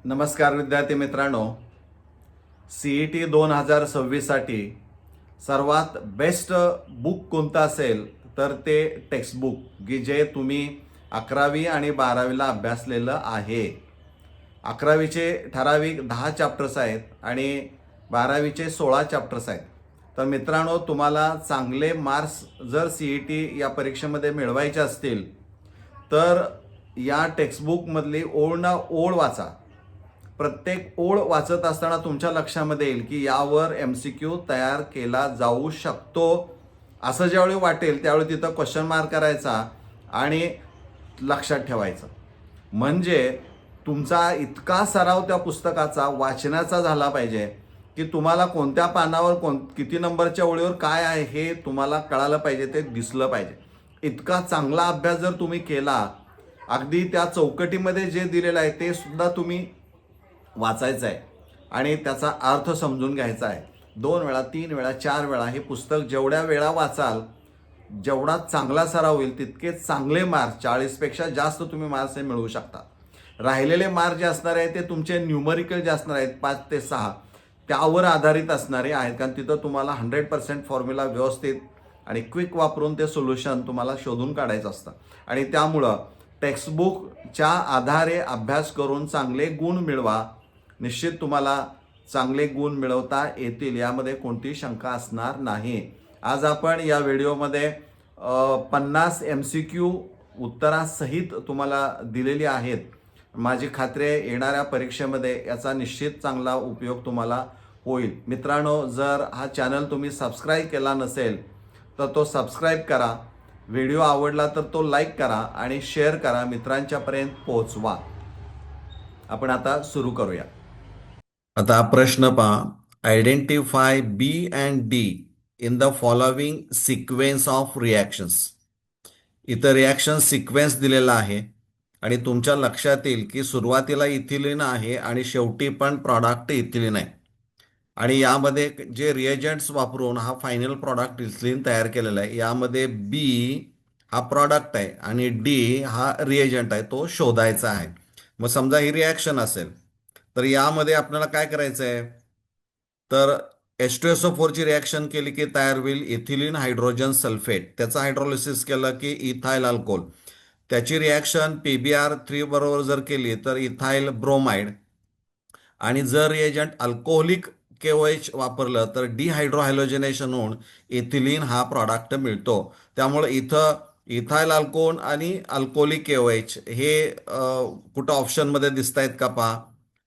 नमस्कार विद्यार्थी मित्रांनो, CET 2026साठी सर्वात बेस्ट बुक कोणतं असेल तर ते टेक्स्टबुक की जे तुम्ही 11वी आणि 12वीला अभ्यासलेलं आहे. 11वीचे ठराविक 10 चॅप्टर्स आहेत आणि 12वीचे 16 चॅप्टर्स आहेत. तर मित्रांनो, तुम्हाला चांगले मार्क्स जर CET या परीक्षेमध्ये मिळवायचे असतील तर या टेक्स्टबुकमधली ओळ ना ओळ वाचा. प्रत्येक ओळ वाचत असताना तुमच्या लक्षामध्ये येईल की यावर MCQ तयार केला जाऊ शकतो. असं ज्यावेळी वाटेल त्यावेळी तिथं क्वेश्चन मार्क करायचा आणि लक्षात ठेवायचं. म्हणजे तुमचा इतका सराव त्या पुस्तकाचा वाचनाचा झाला पाहिजे की तुम्हाला कोणत्या पानावर किती नंबरच्या ओळीवर काय आहे हे तुम्हाला कळालं पाहिजे, ते दिसलं पाहिजे. इतका चांगला अभ्यास जर तुम्ही केला, अगदी त्या चौकटीमध्ये जे दिलेलं आहे ते सुद्धा तुम्ही वाचायचं आहे आणि त्याचा अर्थ समजून घ्यायचा आहे. 2 वेळा, 3 वेळा, 4 वेळा हे पुस्तक जेवढ्या वेळा वाचाल, जेवढा चांगला सराव होईल तितकेच चांगले मार्क्स, 40पेक्षा जास्त तुम्ही मार्क्स हे मिळवू शकता. राहिलेले मार्क्स जे असणार आहेत ते तुमचे न्यूमरिकल जे असणार आहेत 5 ते 6 त्यावर आधारित असणारे आहेत, कारण तिथं तुम्हाला 100% फॉर्म्युला व्यवस्थित आणि क्विक वापरून ते सोल्युशन तुम्हाला शोधून काढायचं असतं. आणि त्यामुळं टेक्स्टबुकच्या आधारे अभ्यास करून चांगले गुण मिळवा. निश्चित तुम्हाला चांगले गुण मिळवता येतील, यामध्ये कोणतीही शंका असणार नाही. आज आपण या व्हिडिओमध्ये 50 MCQ उत्तरासहित तुम्हाला दिलेली आहेत. माझी खात्री आहे येणाऱ्या परीक्षेमध्ये याचा निश्चित चांगला उपयोग तुम्हाला होईल. मित्रांनो, जर हा चॅनल तुम्ही सबस्क्राईब केला नसेल तर तो सबस्क्राईब करा. व्हिडिओ आवडला तर तो लाईक करा आणि शेअर करा, मित्रांच्यापर्यंत पोहोचवा. आपण आता सुरू करूया. आता प्रश्न पहा. Identify B and D in the following sequence of reactions. इथं रिॲक्शन सिक्वेन्स दिलेला आहे आणि तुमच्या लक्षात येईल की सुरुवातीला इथिलीन आहे आणि शेवटी पण प्रॉडक्ट इथिलीन आहे. आणि यामध्ये जे रिएजंट्स वापरून हा फायनल प्रॉडक्ट इथिलीन तयार केलेला आहे. यामध्ये बी हा प्रॉडक्ट आहे आणि डी हा रिएजंट आहे, तो शोधायचा आहे. मग समजा ही रिॲक्शन असेल तर यामध्ये आपल्याला काय करायचं आहे, तर H2SO4 ची रिॲक्शन केली की तयार होईल इथिलीन हायड्रोजन सल्फेट. त्याचं हायड्रोलिसिस केलं की इथाइल अल्कोहोल. त्याची रिॲक्शन PbR3 बरोबर जर केली तर इथाइल ब्रोमाइड. आणि जर रिएजंट अल्कोहोलिक KOH वापरलं तर डिहायड्रोहायलोजनेशन होऊन इथिलीन हा प्रॉडक्ट मिळतो. त्यामुळे इथं इथाइल अल्कोहोल आणि अल्कोहोलिक KOH हे कुठं ऑप्शनमध्ये दिसत आहेत का पहा.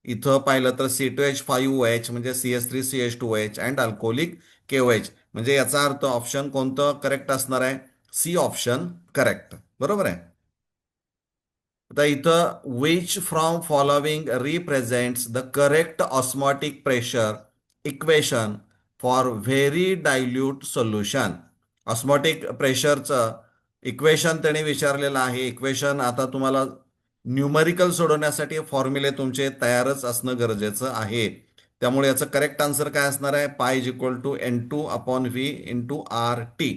इथं पाहिलं तर C2H5OH म्हणजे CH3CH2OH अँड अल्कोहोलिक KOH. म्हणजे याचा अर्थ ऑप्शन कोणतं करेक्ट असणार आहे? C option correct. बरोबर आहे. आता इथं which from following represents the correct osmotic pressure equation for very dilute solution. Osmotic प्रेशरचं इक्वेशन त्याने विचारलेलं आहे. इक्वेशन आता तुम्हाला न्यूमरिकल सोडवण्यासाठी फॉर्म्युले तुमचे तयारच असणं गरजेचं आहे. त्यामुळे याचं करेक्ट आन्सर काय असणार आहे? π=N2/V/RT.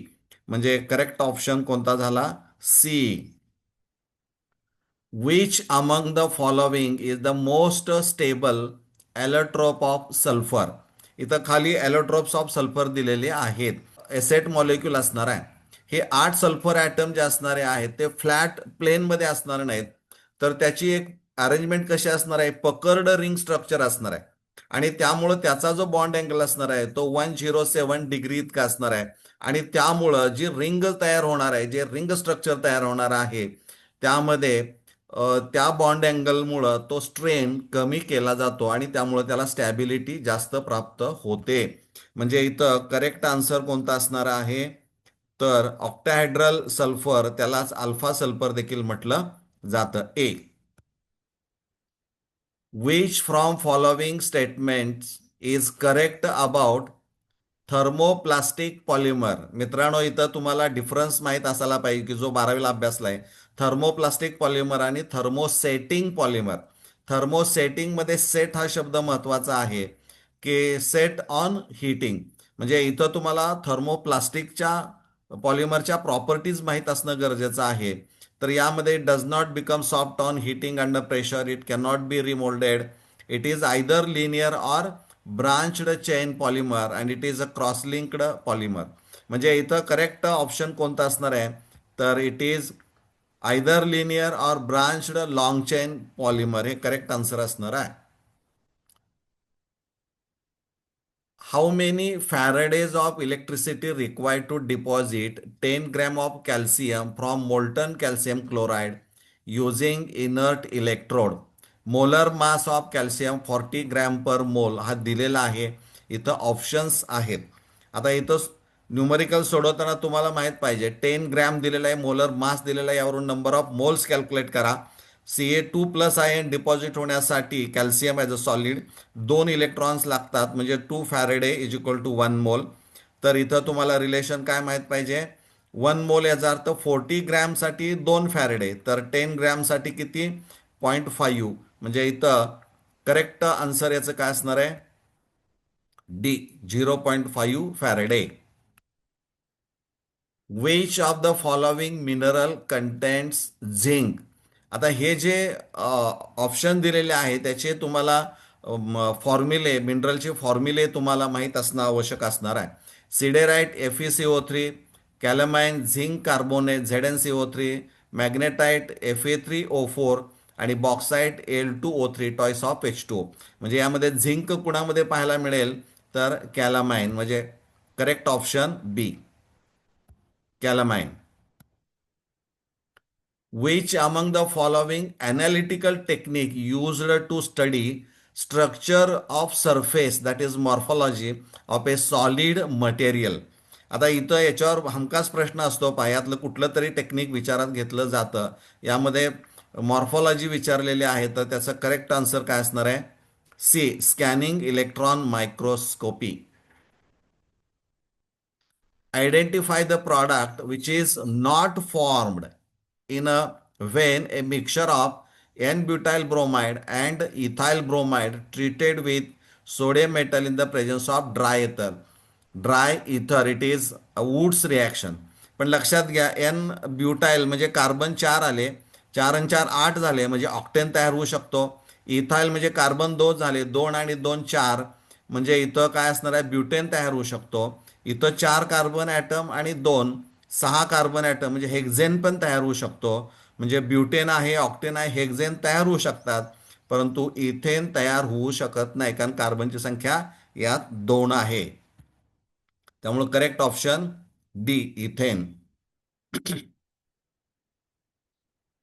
म्हणजे करेक्ट ऑप्शन कोणता झाला? C. Which among the following is the most stable allotrope of sulfur? इथं खाली allotrops of sulfur दिलेले आहेत. एसेट मॉलिक्यूल असणार आहे. हे 8 सल्फर ॲटम जे असणारे आहेत ते फ्लॅट प्लेनमध्ये असणार नाहीत, तर त्याची एक अरेंजमेंट कशी असणार आहे? पकर्ड रिंग स्ट्रक्चर असणार आहे आणि त्यामुळं त्याचा जो बॉन्ड अँगल असणार आहे तो 107 डिग्री इतका असणार आहे. आणि त्यामुळं जी रिंग तयार होणार आहे, जे रिंग स्ट्रक्चर तयार होणार आहे त्यामध्ये त्या बॉन्ड अँगलमुळं तो स्ट्रेन कमी केला जातो आणि त्यामुळं त्याला स्टॅबिलिटी जास्त प्राप्त होते. म्हणजे इथं करेक्ट आन्सर कोणता असणार आहे? तर ऑक्टाहेड्रल सल्फर, त्यालाच अल्फा सल्फर देखील म्हटलं जातं. A. Which from following statements is correct about thermoplastic polymer. मित्रांनो, इथं तुम्हाला डिफरन्स माहीत असायला पाहिजे की जो 12वीला अभ्यासलाय. थर्मोप्लास्टिक पॉलिमर आणि थर्मोसेटिंग पॉलिमर. थर्मोसेटिंगमध्ये सेट हा शब्द महत्त्वाचा आहे की सेट ऑन हीटिंग. म्हणजे इथं तुम्हाला थर्मोप्लास्टिकच्या पॉलिमरच्या प्रॉपर्टीज माहीत असणं गरजेचं आहे. तर यामध्ये does not become soft on heating under pressure, it cannot be remoulded, it is either linear or branched chain polymer and it is a cross linked polymer. म्हणजे इथं करेक्ट ऑप्शन कोणता असणार आहे, तर it is either linear or branched long chain polymer हे correct answer असणार आहे. How many Faradays of electricity required to deposit 10 gram of calcium from molten calcium chloride using inert electrode? Molar mass of calcium 40 gram per मोल हा दिलेला आहे. इथं options आहेत. आता इथं न्यूमरिकल सोडवताना तुम्हाला माहित पाहिजे 10 ग्रॅम दिलेला आहे, मोलर मास दिलेला आहे, यावरून नंबर ऑफ मोल्स कॅल्क्युलेट करा. Ca2+ion डिपॉझिट होण्यासाठी calcium as a solid 2 electrons लागतात, म्हणजे 2 फॅरेडे इज इक्वल टू 1 मोल. तर इथं तुम्हाला रिलेशन काय माहित पाहिजे, 1 मोल याचा अर्थ 40 ग्रॅमसाठी 2 फॅरेडे, तर 10 ग्रॅमसाठी किती, 0.5. म्हणजे इथं करेक्ट आन्सर याचं काय असणार आहे, D 0.5 Faraday. Which of the following mineral contents zinc. आता हे जे ऑप्शन दिलेले आहे त्याचे तुम्हाला फॉर्म्युले, मिनरलचे फॉर्म्युले तुम्हाला माहीत असणं आवश्यक असणार आहे. Siderite FeCO3, calamine zinc carbonate ZnCO3, magnetite Fa3O4 आणि bauxite Al2O3 toys of H2O. म्हणजे यामध्ये झिंक कुणामध्ये पाहायला मिळेल, तर कॅलामाइन, म्हणजे correct option B calamine. Which among the following analytical technique used to study structure of surface, that is morphology of a solid material? आता इथं याच्यावर हमखास प्रश्न असतो, पायातलं कुठलं तरी टेक्निक विचारात घेतलं जातं. यामध्ये मॉर्फॉलॉजी विचारलेली आहे, तर त्याचं करेक्ट आन्सर काय असणार आहे, C scanning electron microscopy. Identify the product which is not formed in a when a mixture of N-butyl bromide and ethyl bromide treated with sodium metal in the presence of dry ether. Dry इथर, it is woods reaction. पण लक्षात घ्या, N butyl म्हणजे carbon 4 आले, 4 आणि 4 8 झाले, म्हणजे octane तयार होऊ शकतो. इथाईल म्हणजे कार्बन 2 झाले, 2 आणि 2 4, म्हणजे इथं काय असणार आहे, ब्युटेन तयार होऊ शकतो. इथं 4 कार्बन ॲटम आणि 2 6 कार्बन ॲटम, म्हणजे हेक्झेन पण तयार होऊ शकतो. म्हणजे ब्युटेन आहे, ऑक्टेन आहे, हेक्झेन तयार होऊ शकतात, परंतु इथेन तयार होऊ शकत नाही, कारण कार्बनची संख्या यात 2 आहे. त्यामुळे correct option D ethane.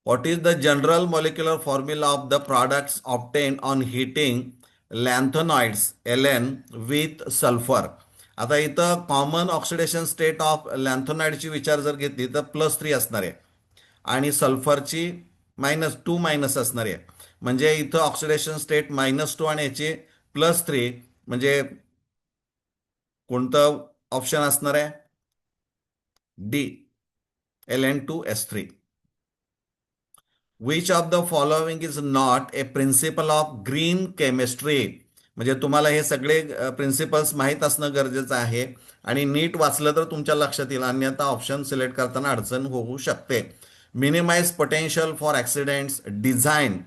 What is the general molecular formula of the products obtained on heating lanthanoids Ln with sulfur? आता इथं कॉमन ऑक्सिडेशन स्टेट ऑफ लॅन्थोनाइडची विचार जर घेतली तर +3 असणार आहे आणि सल्फरची -2 असणार आहे. म्हणजे इथं ऑक्सिडेशन स्टेट -2 आणि याची +3, म्हणजे कोणतं ऑप्शन असणार आहे, D Ln2S3. Which of the following is not a principle of green chemistry. म्हणजे तुम्हाला हे सगळे प्रिन्सिपल्स माहीत असणं गरजेचं आहे आणि नीट वाचलं तर तुमच्या लक्षात येईल, अन्यथा ऑप्शन सिलेक्ट करताना अडचण होऊ शकते. Minimise potential for accidents, design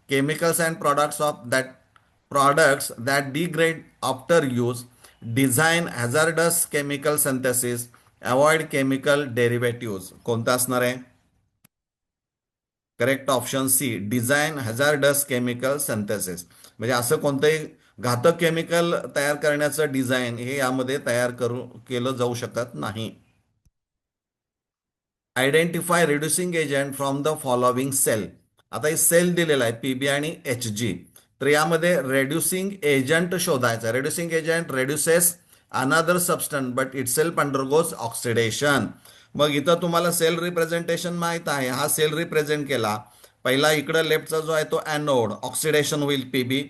chemicals and products that degrade after use, design hazardous chemical synthesis, avoid chemical derivatives. कोणता असणार आहे, correct option C design hazardous chemical synthesis. म्हणजे असं कोणतंही घातक केमिकल तयार करण्याचं डिझाईन हे यामध्ये तयार केलं जाऊ शकत नाही. Identify reducing agent from the following cell. आता हे सेल दिलेला आहे पीबी आणि HG, तर यामध्ये रेड्युसिंग एजंट शोधायचा. Reducing agent reduces another substance but itself undergoes oxidation. मग इथं तुम्हाला सेल रिप्रेझेंटेशन माहित आहे, हा सेल रिप्रेझेंट केला. पहिला इकडं लेफ्टचा जो आहे तो ॲनोड, ऑक्सिडेशन होईल P B,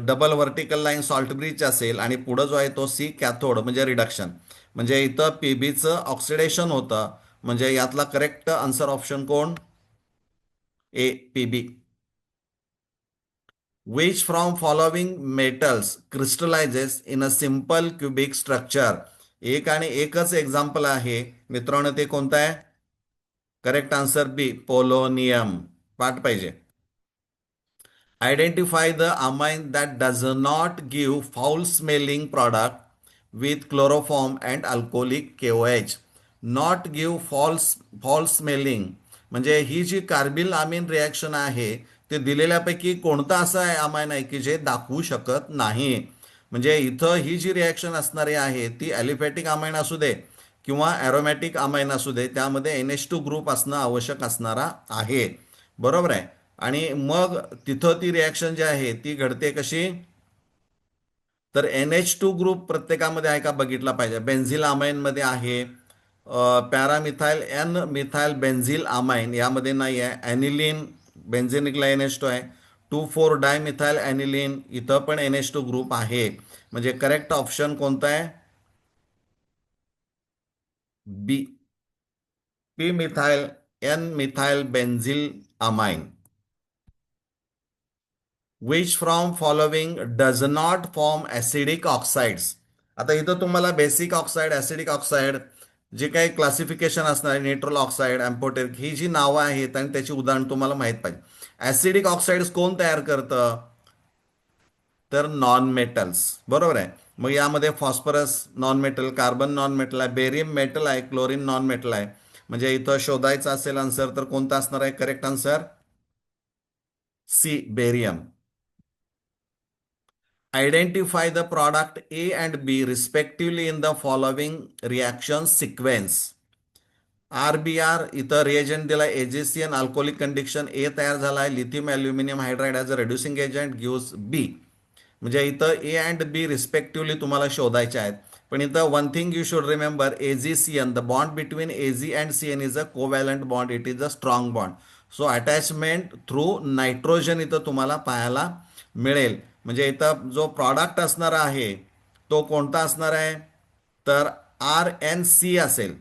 double vertical line salt bridge असेल, आणि पुढं जो आहे तो सी कॅथोड म्हणजे रिडक्शन. म्हणजे इथं पीबीचं ऑक्सिडेशन होतं, म्हणजे यातला करेक्ट आन्सर ऑप्शन कोण, A PB. Which from following metals crystallises in a simple cubic structure. एक आणि एकच एक्झाम्पल आहे मित्रांनो, ते कोणतं आहे, करेक्ट आन्सर बी पोलोनियम. पाठ पाहिजे. Identify the amine that does not give foul smelling product with chloroform and alcoholic KOH. Not give false smelling म्हणजे ही जी कार्बिल अमीन रिॲक्शन आहे ते दिलेल्यापैकी कोणता असा अमाइन आहे की जे दाखवू शकत नाही. म्हणजे इथं ही जी रिॲक्शन असणारी आहे ती ॲलिफॅटिक अमाइन असू दे किंवा ॲरोमॅटिक अमाइन असू दे, त्यामध्ये NH2 ग्रुप असणं आवश्यक असणारा आहे. बरोबर आहे. आणि मग तिथं ती रिॲक्शन जी आहे ती घडते कशी, तर NH2 ग्रुप प्रत्येकामध्ये आहे का बघितला पाहिजे. बेन्झिल अमाइनमध्ये आहे, पॅरामिथाइल एन मिथाइल बेन्झिल अमाइन यामध्ये नाही आहे. ॲनिलिन बेन्झिनिकला NH2 आहे. 2,4 डायमिथाइल ॲनिलिन इथं पण NH2 ग्रुप आहे. म्हणजे करेक्ट ऑप्शन कोणता आहे? B, P methyl N methyl benzyl amine. Which from following does not form acidic oxides. आता इथं तुम्हाला बेसिक ऑक्साइड, ॲसिडिक ऑक्साइड जे काही क्लासिफिकेशन असणार आहे, न्यूट्रल ऑक्साइड, एम्पोटेरिक, ही जी नावं आहेत आणि त्याची उदाहरण तुम्हाला माहीत पाहिजे. ॲसिडिक ऑक्साइड्स कोण तयार करतं, तर नॉन मेटल्स. बरोबर आहे. मग यामध्ये phosphorus non metal, carbon non metal आहे, बेरियम मेटल आहे, क्लोरीन नॉन मेटल आहे. म्हणजे इथं शोधायचं असेल आन्सर तर कोणता असणार आहे correct answer? C, barium. Identify the product A and B respectively in the following reaction sequence. RBR इथं रिएजंट दिलाय AgCN अल्कोहोलिक कंडिक्शन ए तयार झालाय. Lithium aluminium hydride as a reducing agent gives B. म्हणजे इथं A and B respectively तुम्हाला शोधायचे आहेत. पण इथं one thing you should remember, AgCN, the bond between Ag and CN is a covalent bond, it is a strong bond. So attachment through nitrogen इथं तुम्हाला पाहायला मिळेल. म्हणजे इथं जो प्रॉडक्ट असणार आहे तो कोणता असणार आहे, तर RNC असेल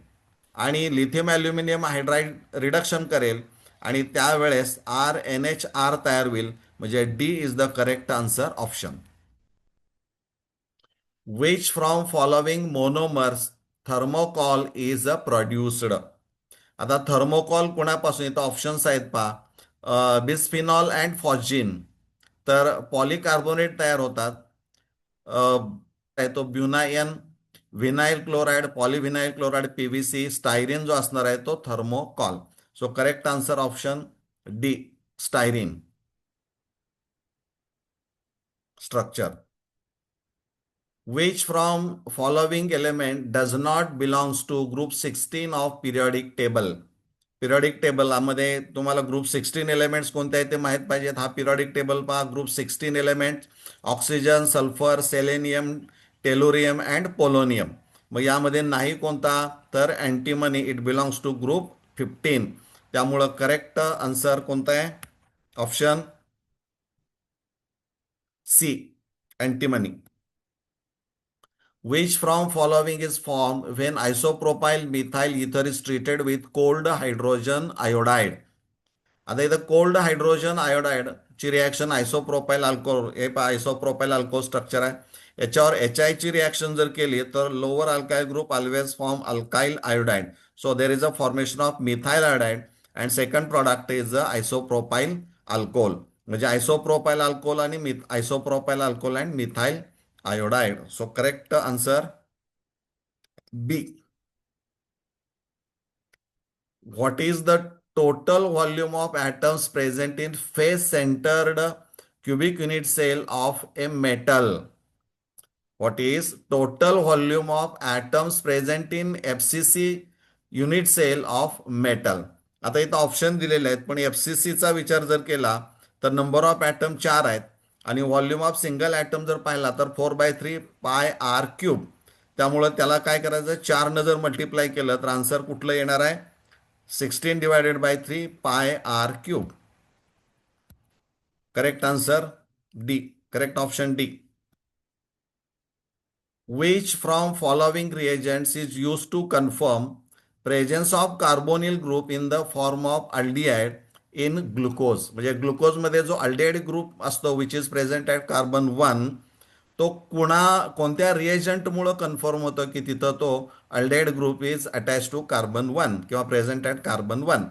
आणि लिथियम ॲल्युमिनियम हायड्राइड रिडक्शन करेल आणि त्यावेळेस RNHR तयार होईल. म्हणजे D is the correct answer option. Which from following monomers thermocol is a produced. आता थर्मोकॉल कोणापासून, इथं ऑप्शन्स आहेत पहा, बिस्फिनॉल अँड फॉस्जिन. तर पॉलिकार्बोनेट तयार होतात. आहे तो ब्युनायन, vinyl chloride, polyvinyl chloride, PVC, styrene जो असणार आहे तो thermocol. So correct answer option D, styrene structure. Which from following element does not belongs to group 16 of periodic table. Periodic टेबलमध्ये तुम्हाला ग्रुप 16 एलिमेंट्स कोणते आहेत ते माहीत पाहिजेत. हा पिरियडिक टेबल पहा. Group 16 element oxygen, sulphur, selenium, tellurium and polonium. मग यामध्ये नाही कोणता, तर antimony, it belongs to group 15. त्यामुळं करेक्ट आन्सर कोणता आहे, option C, antimony. Which from following is formed when isopropyl methyl ether is treated with cold hydrogen iodide. आता इथं कोल्ड हायड्रोजन आयोडाईड ची रिॲक्शन आयसोप्रोपाईल अल्कोहोल, हे पहा आयसोप्रोपाईल अल्कोहोल स्ट्रक्चर आहे. याच्यावर HI ची रिॲक्शन जर केली तर lower alkyl group always form alkyl iodide. So there is a formation of methyl iodide and second product is a isopropyl alcohol. म्हणजे आयसोप्रोपाईल अल्कोहोल आणि isopropyl alcohol and methyl iodide. So correct answer B. What is the total volume of atoms present in face-centered cubic unit cell of a metal? What is total volume of atoms present in FCC unit cell of metal? आता इथं option दिलेले आहेत, पण FCCचा विचार जर केला तर number of item 4 आहेत आणि व्हॉल्यूम ऑफ सिंगल ॲटम जर पाहिला तर 4/3 पाय आर क्यूब. त्यामुळं त्याला काय करायचं, 4 जर मल्टिप्लाय केलं तर आन्सर कुठलं येणार आहे, 16/3 pi r cube. Correct answer D, correct option D. Which from following reagents is used to confirm presence of carbonyl group in the form of aldehyde in glucose. म्हणजे ग्लुकोजमध्ये जो अल्डेहाइड ग्रुप असतो which is present at carbon 1, तो कोणत्या रिएजंटमुळं confirm होतं की तिथं तो aldehyde group is attach to carbon 1 किंवा present at carbon 1.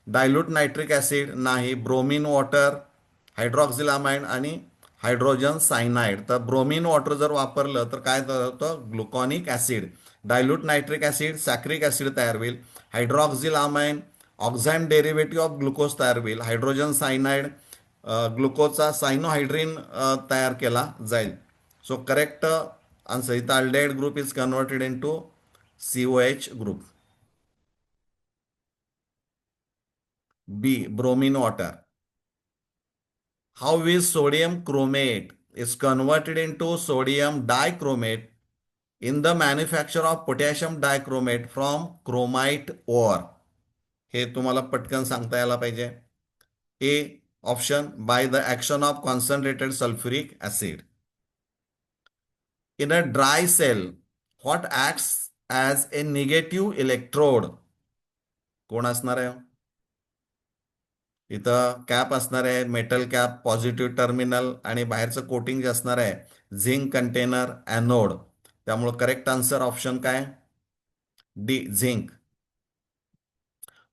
Dilute nitric acid नाही, ब्रोमिन वॉटर हायड्रॉक्झिल अमाइन आणि हायड्रोजन सायनाइड. तर ब्रोमिन वॉटर जर वापरलं तर काय होतं, gluconic acid, dilute nitric acid, saccharic acid तयार होईल. Hydroxyl amine oxime derivative of glucose तयार होईल. हायड्रोजन सायनाइड ग्लुकोजचा सायनोहायड्रिन तयार केला जाईल. सो करेक्ट आन्सर इथं aldehyde group is converted in to COH ग्रुप. B. Bromine water. How is sodium chromate is converted into sodium dichromate in the manufacture of potassium dichromate from chromite ore? हे तुम्हाला पटकन सांगता यायला पाहिजे. A option, by the action of concentrated sulfuric acid. In a dry cell, what acts as a negative electrode? कोण असणार आहे? इथं कॅप असणार आहे, मेटल कॅप, पॉझिटिव्ह टर्मिनल आणि बाहेरचं कोटिंग जे असणार आहे झिंक कंटेनर, ॲनोड. त्यामुळं करेक्ट आन्सर ऑप्शन काय? D, zinc.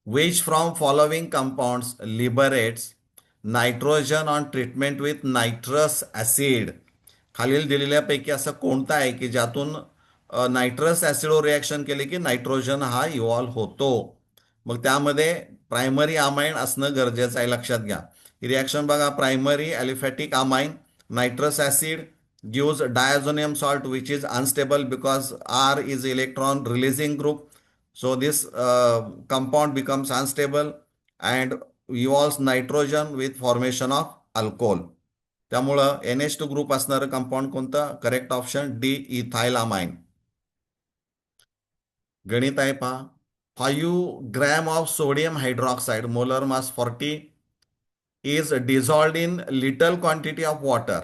Which from following compounds liberates nitrogen on treatment with nitrous acid? खालील दिलेल्यापैकी असं कोणता आहे की ज्यातून नायट्रस ॲसिडवर रिॲक्शन केले की नायट्रोजन हा इव्हॉल्व होतो? मग त्यामध्ये प्रायमरी अमाइन असणं गरजेचं आहे, लक्षात घ्या. ही रिॲक्शन बघा, primary aliphatic amine nitrous acid gives diazonium salt which is unstable because R is electron releasing group. So this compound becomes unstable and evolves nitrogen with formation of alcohol. त्यामुळं NH2 group असणारं compound कोणतं? Correct option D, ethylamine. गणित आहे पहा. 5 gram of sodium hydroxide, molar mass 40, is dissolved in little quantity of water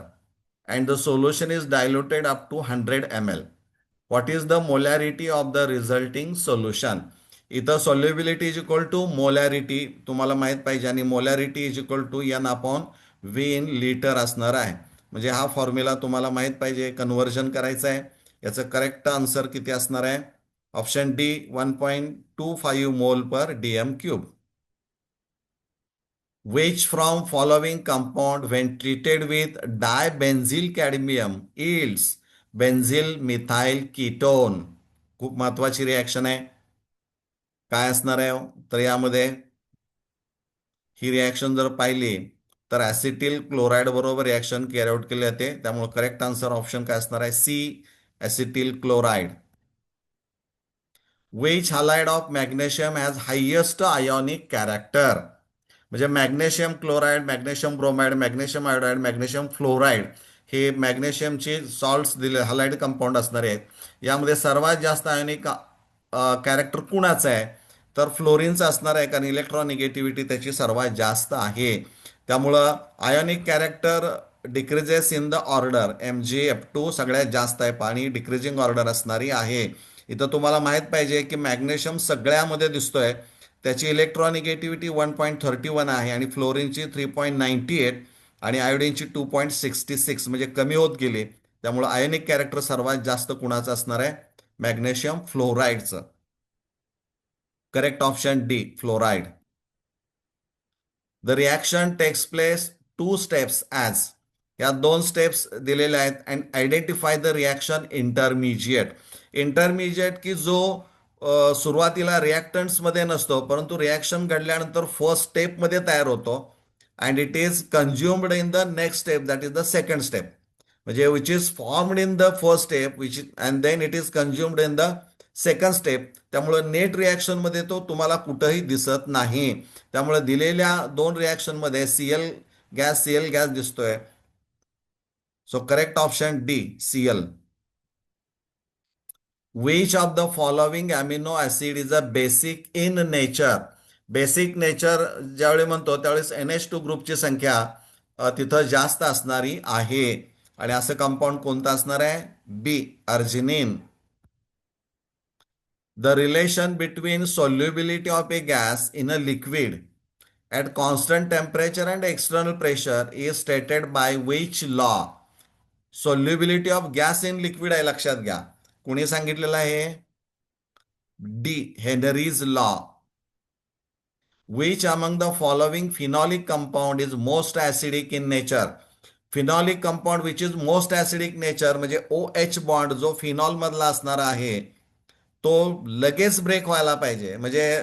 and the solution is diluted up to 100 ml. What is the molarity of the resulting solution? इथं solubility is equal to molarity तुम्हाला माहित पाहिजे आणि molarity is equal to N upon V in liter असणार आहे. म्हणजे हा formula तुम्हाला माहित पाहिजे, कन्व्हर्जन करायचं आहे. याचं करेक्ट आन्सर किती असणार आहे? ऑप्शन डी, 1.25 मोल पर DM cube. Which from following compound when treated with dibenzyl cadmium yields benzyl methyl ketone? खूप महत्वाची रिॲक्शन आहे. काय असणार आहे? तर यामध्ये ही रिॲक्शन जर पाहिली तर ऍसिटिल क्लोराईड बरोबर रिॲक्शन कॅरी आउट केली जाते. त्यामुळे करेक्ट आन्सर ऑप्शन काय असणार आहे? C, acetyl chloride. Which halide of magnesium has highest ionic character? म्हणजे magnesium chloride, magnesium bromide, magnesium iodide, magnesium fluoride हे मॅग्नेशियमचे सॉल्ट्स दिले हलाइड कंपाऊंड असणारे आहेत. यामध्ये सर्वात जास्त आयोनिक कॅरेक्टर कुणाचं आहे? तर फ्लोरिनचं असणार आहे, कारण इलेक्ट्रॉन निगेटिव्हिटी त्याची सर्वात जास्त आहे. त्यामुळं ionic character decreases in the order, MgF2 सगळ्यात जास्त आहे, पाणी डिक्रीजिंग ऑर्डर असणारी आहे. इथं तुम्हाला माहित पाहिजे की मॅग्नेशियम सगळ्यामध्ये दिसतोय, त्याची इलेक्ट्रॉनिगेटिव्हिटी 1.31 आहे आणि फ्लोरिनची 3.98 आणि आयोडीनची 2.66 म्हणजे कमी होत गेली. त्यामुळे आयोनिक कॅरेक्टर सर्वात जास्त कुणाचं असणार आहे? मॅग्नेशियम फ्लोराईडचं. Correct option D, fluoride. The reaction takes place 2 steps as. या 2 स्टेप्स दिलेल्या आहेत and identify the reaction intermediate. Intermediate की जो सुरुवातीला रिॲक्टंट्समध्ये नसतो, परंतु रिॲक्शन घडल्यानंतर फर्स्ट स्टेपमध्ये तयार होतो and it is consumed in the next step, that is the second step. म्हणजे which is formed in the first step which and then it is consumed in the second step. त्यामुळे net रिॲक्शनमध्ये तो तुम्हाला कुठंही दिसत नाही. त्यामुळे दिलेल्या 2 रिॲक्शनमध्ये सीएल गॅस दिसतोय. So correct option D, CL. Which of the following amino acid is a basic in nature? Basic nature ज्यावेळी म्हणतो त्यावेळेस NH2 ग्रुपची संख्या तिथं जास्त असणारी आहे. आणि असं कंपाऊंड कोणतं असणार आहे? B, arginine. The relation between solubility of a gas in a liquid at constant temperature and external pressure is stated by which law? Solubility of gas in liquid आहे, लक्षात घ्या. कुणी सांगितलेलं आहे? D, Henry's law. Which among the following phenolic compound is most acidic in nature? Phenolic compound which is most acidic nature म्हणजे O H bond जो phenol मधला असणार आहे तो लगेच ब्रेक व्हायला पाहिजे. म्हणजे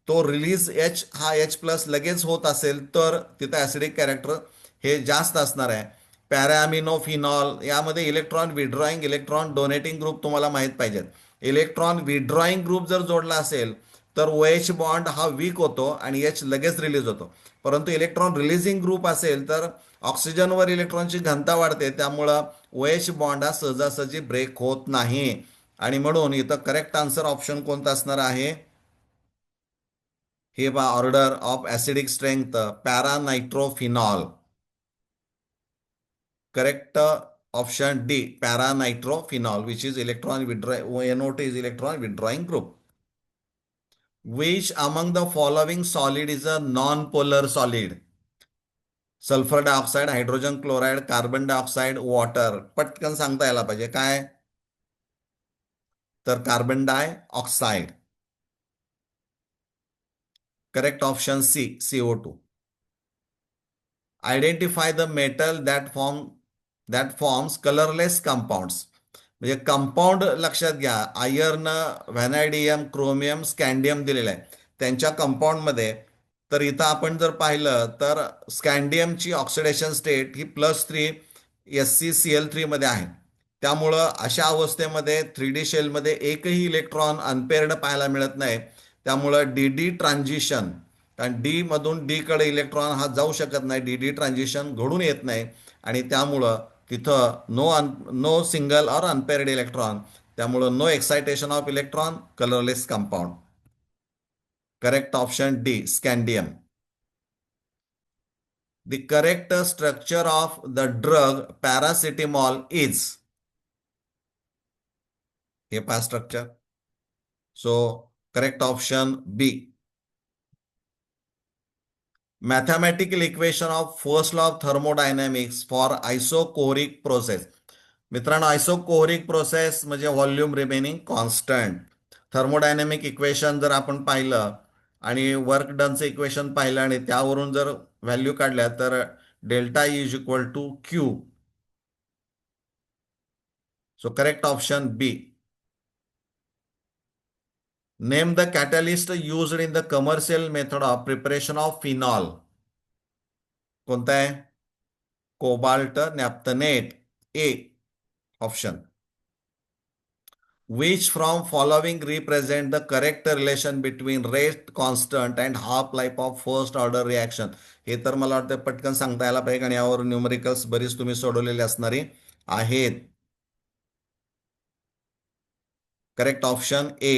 तो रिलीज एच हा एच प्लस लगेच होत असेल तर तिथं ऍसिडिक कॅरेक्टर हे जास्त असणार आहे. पॅरामिनो फिनॉल यामध्ये electron withdrawing electron donating group तुम्हाला माहित पाहिजेत. इलेक्ट्रॉन विड्रॉइंग ग्रुप जर जोडला असेल तर ओ एच बॉन्ड हा वीक होतो आणि एच लगेच रिलीज होतो. परंतु इलेक्ट्रॉन रिलीजिंग ग्रुप असेल तर ऑक्सिजनवर इलेक्ट्रॉनची घनता वाढते, त्यामुळं ओ एच बॉन्ड हा सहजासहजी ब्रेक होत नाही. आणि म्हणून इथं करेक्ट आन्सर ऑप्शन कोणता असणार आहे? हे बा order of acidic strength paranitrophenol. Correct option D paranitrophenol which is electron withdraw NO2 is electron withdrawing group. Which among the following solid is a non-polar solid? Sulphur dioxide, hydrogen chloride, carbon dioxide, water. पटकन सांगता यायला पाहिजे काय? तर carbon dioxide. Correct option C CO2. Identify the metal that forms colourless compounds. म्हणजे compound लक्षात घ्या. Iron, व्हॅनायडियम, chromium, स्कॅन्डियम दिलेलं आहे त्यांच्या कंपाऊंडमध्ये. तर इथं आपण जर पाहिलं तर स्कॅन्डियमची ऑक्सिडेशन स्टेट ही +3 ScCl3 मध्ये आहे. त्यामुळं अशा अवस्थेमध्ये 3D शेलमध्ये एकही इलेक्ट्रॉन अनपेअर्ड पाहायला मिळत नाही. त्यामुळं डी ट्रान्झिशन, कारण डी मधून डी कडे इलेक्ट्रॉन हा जाऊ शकत नाही, डी ट्रान्झिशन घडून येत नाही आणि त्यामुळं तिथं no single or unpaired electron. त्यामुळं no excitation of electron, colourless compound. Correct option D scandium. The correct structure of the drug paracetamol is. हे पहा structure. So correct option B. Mathematical equation of first law of thermodynamics for isochoric process. मित्रांनो, isochoric process म्हणजे volume remaining constant. Thermodynamic equation जर आपण पाहिलं आणि work डनचं equation पाहिलं आणि त्यावरून जर व्हॅल्यू काढल्या तर delta is equal to Q. So correct option B. Name the catalyst used in the commercial method of preparation of phenol. कोणता आहे? Cobalt naphthenate. A option. Which from following represent the correct relation between rate constant and half life of first order reaction? हे तर मला वाटतं पटकन सांगता यायला पाहिजे आणि यावर न्यूमरिकल्स बरीच तुम्ही सोडवलेली असणारी आहेत. Correct option A.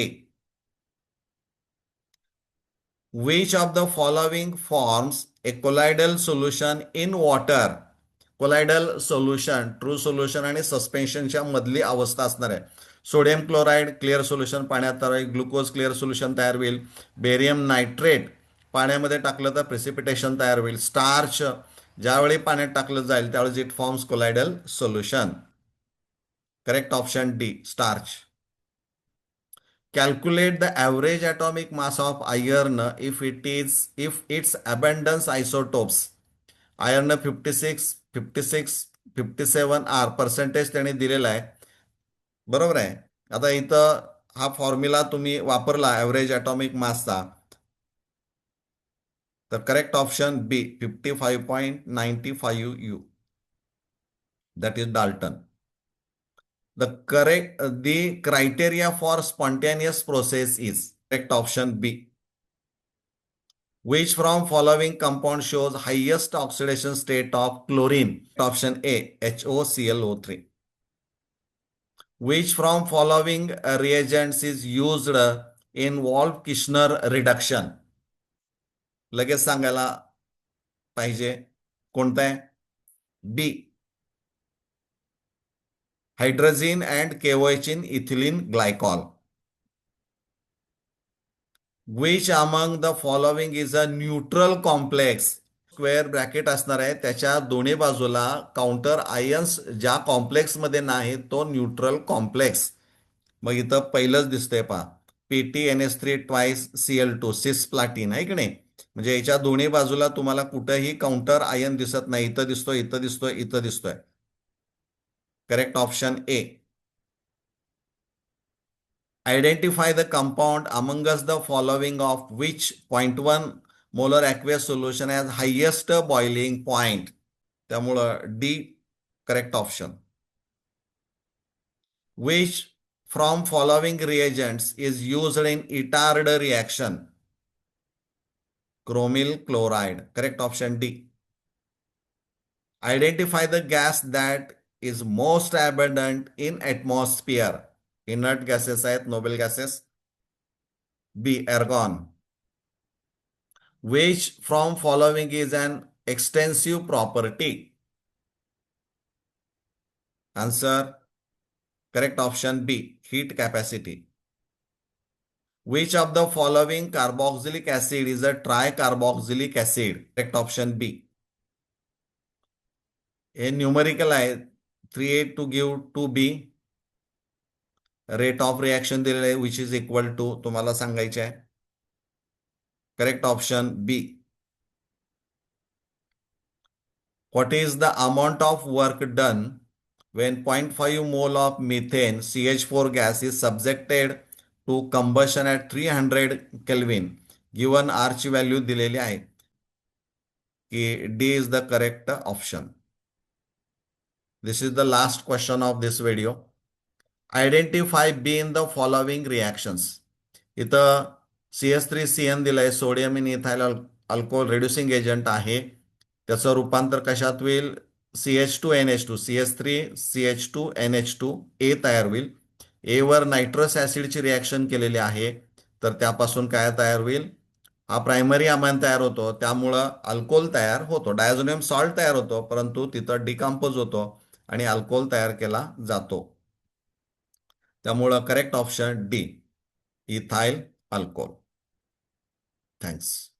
Which of the following forms a colloidal solution in water? Colloidal solution, true solution आणि सस्पेन्शनच्या मधली अवस्था असणार आहे. सोडियम क्लोराईड क्लिअर सोल्युशन पाण्यात तयार होईल, ग्लुकोज क्लिअर सोल्युशन तयार होईल. बेरियम नायट्रेट पाण्यामध्ये टाकलं तर प्रेसिपिटेशन तयार होईल. स्टार्च ज्यावेळी पाण्यात टाकलं जाईल त्यावेळेस it forms colloidal solution. Correct option D starch. Calculate the average atomic mass of iron if its abundance isotopes. Iron 56, 56, 57 percentage त्यांनी दिलेला आहे. बरोबर आहे. आता इथं हा फॉर्म्युला तुम्ही वापरला ॲव्हरेज ॲटॉमिक मासचा, तर correct option B 55.95 U. That is dalton. The criteria for spontaneous process is. Correct option B. Which from following compound shows highest oxidation state of chlorine? Option A HOClO3. Which from following reagents is used in Wolff-Kishner reduction? लगेच सांगायला पाहिजे कोणतं आहे? B hydrazine and KOH in ethylene glycol. Which among the following is a neutral complex? Square bracket असणार आहे, त्याच्या दोन्ही बाजूला काउंटर आयन्स ज्या कॉम्प्लेक्स मध्ये नाही तो न्यूट्रल कॉम्प्लेक्स. मग इथं पहिलंच दिसतंय पहा PtNH3 ट्वाइस Cl2 सिस प्लाटीन आहे की नाही. म्हणजे याच्या दोन्ही बाजूला तुम्हाला कुठेही काउंटर आयन दिसत नाही. इथं दिसतोय, इथं दिसतोय, इथं दिसतोय. Correct option A. Identify the compound among us the following of which 0.1 molar aqueous solution has highest boiling point. त्यामुळं D correct option. Which from following reagents is used in Itard reaction? Chromyl chloride. Correct option D. Identify the gas that is most abundant in atmosphere. Inert gases आहेत, noble gases. B. Argon. Which from following is an extensive property? Answer correct option B. Heat capacity. Which of the following carboxylic acid is a tricarboxylic acid? Correct option B. हे numerical आहे. 3A to give 2B. Rate of reaction दिलेलं आहे which is equal to तुम्हाला सांगायचे आहे. Correct option B. What is the amount of work done when 0.5 mole of methane CH4 gas is subjected to combustion at 300 Kelvin? Given R ची value दिलेली आहे की D is the correct option. This is the last question of this video. Identify B in the following reactions. इथं CH3CN दिलंय, sodium in ethyl alcohol reducing agent आहे. त्याचं रूपांतर कशात होईल? CH2NH2, CH3 CH2NH2 ए तयार होईल. ए वर नायट्रस ऍसिडची रिॲक्शन केलेली आहे, तर त्यापासून काय तयार होईल? हा प्रायमरी अमाइन तयार होतो, त्यामुळं अल्कोहोल तयार होतो. डायझोनियम सॉल्ट तयार होतो, परंतु तिथं डिकम्पोज होतो आणि अल्कोहोल तयार केला जातो. त्यामुळं correct option D, ethyl alcohol. Thanks.